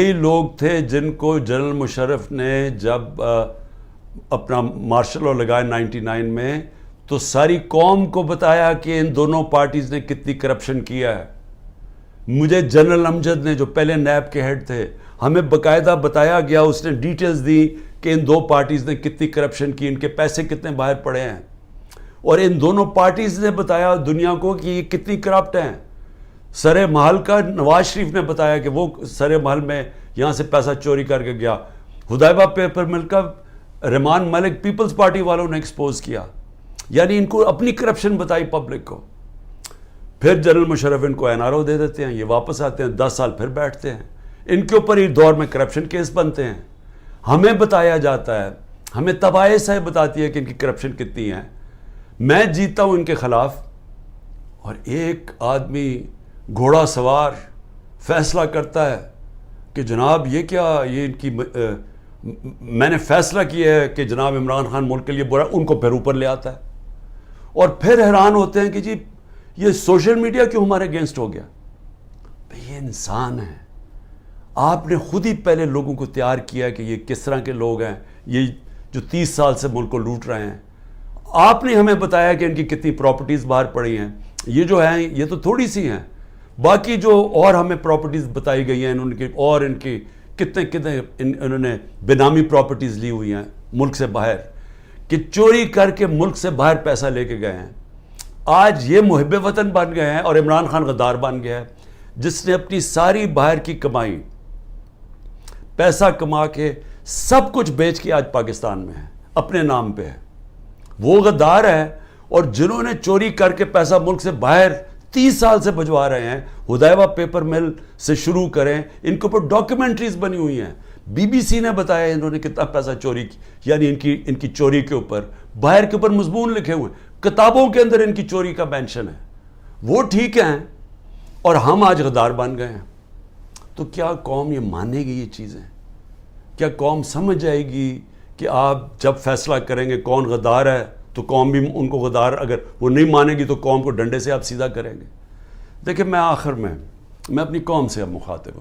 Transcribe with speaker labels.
Speaker 1: کئی لوگ تھے جن کو جنرل مشرف نے جب اپنا مارشل لاء لگایا 99 میں تو ساری قوم کو بتایا کہ ان دونوں پارٹیز نے کتنی کرپشن کیا ہے. مجھے جنرل امجد نے جو پہلے نیب کے ہیڈ تھے ہمیں باقاعدہ بتایا گیا, اس نے ڈیٹیلز دی کہ ان دو پارٹیز نے کتنی کرپشن کی, ان کے پیسے کتنے باہر پڑے ہیں, اور ان دونوں پارٹیز نے بتایا دنیا کو کہ یہ کتنی کرپٹ ہیں. سر محل کا نواز شریف نے بتایا کہ وہ سر محل میں یہاں سے پیسہ چوری کر کے گیا. حدیبہ پیپر مل کا رحمان ملک پیپلز پارٹی والوں نے ایکسپوز کیا. یعنی ان کو اپنی کرپشن بتائی پبلک کو. پھر جنرل مشرف ان کو NRO دے دیتے ہیں, یہ واپس آتے ہیں, 10 سال پھر بیٹھتے ہیں, ان کے اوپر اس دور میں کرپشن کیس بنتے ہیں. ہمیں بتایا جاتا ہے, ہمیں تباہی صاحب بتاتی ہے کہ ان کی کرپشن کتنی ہے. میں جیتا ہوں ان کے خلاف, اور ایک آدمی گھوڑا سوار فیصلہ کرتا ہے کہ جناب یہ کیا, یہ ان کی میں نے فیصلہ کیا ہے کہ جناب عمران خان ملک کے لیے برا, ان کو پھر اوپر لے آتا ہے. اور پھر حیران ہوتے ہیں کہ جی یہ سوشل میڈیا کیوں ہمارے اگینسٹ ہو گیا. یہ انسان ہے, آپ نے خود ہی پہلے لوگوں کو تیار کیا کہ یہ کس طرح کے لوگ ہیں, یہ جو 30 سال سے ملک کو لوٹ رہے ہیں. آپ نے ہمیں بتایا کہ ان کی کتنی پراپرٹیز باہر پڑی ہیں. یہ جو ہیں یہ تو تھوڑی سی ہیں, باقی جو اور ہمیں پراپرٹیز بتائی گئی ہیں ان کی, اور ان کی کتنے انہوں نے بینامی پراپرٹیز لی ہوئی ہیں ملک سے باہر, کہ چوری کر کے ملک سے باہر پیسہ لے کے گئے ہیں. آج یہ محب وطن بن گئے ہیں, اور عمران خان غدار بن گیا ہے جس نے اپنی ساری باہر کی کمائی پیسہ کما کے سب کچھ بیچ کے آج پاکستان میں ہے, اپنے نام پہ ہے. وہ غدار ہے. اور جنہوں نے چوری کر کے پیسہ ملک سے باہر 30 سال سے بھجوا رہے ہیں, حدیبہ پیپر مل سے شروع کریں, ان کے اوپر ڈاکیومنٹریز بنی ہوئی ہیں. BBC نے بتایا انہوں نے کتنا پیسہ چوری کی, یعنی ان کی چوری کے اوپر باہر کے اوپر مضمون لکھے ہوئے ہیں, کتابوں کے اندر ان کی چوری کا مینشن ہے. وہ ٹھیک ہیں, اور ہم آج غدار بن گئے ہیں. تو کیا قوم یہ مانے گی یہ چیزیں؟ کیا قوم سمجھ جائے گی کہ آپ جب فیصلہ کریں گے کون غدار ہے تو قوم بھی ان کو غدار, اگر وہ نہیں مانے گی تو قوم کو ڈنڈے سے آپ سیدھا کریں گے؟ دیکھیں, میں آخر میں اپنی قوم سے اب مخاطب ہوں.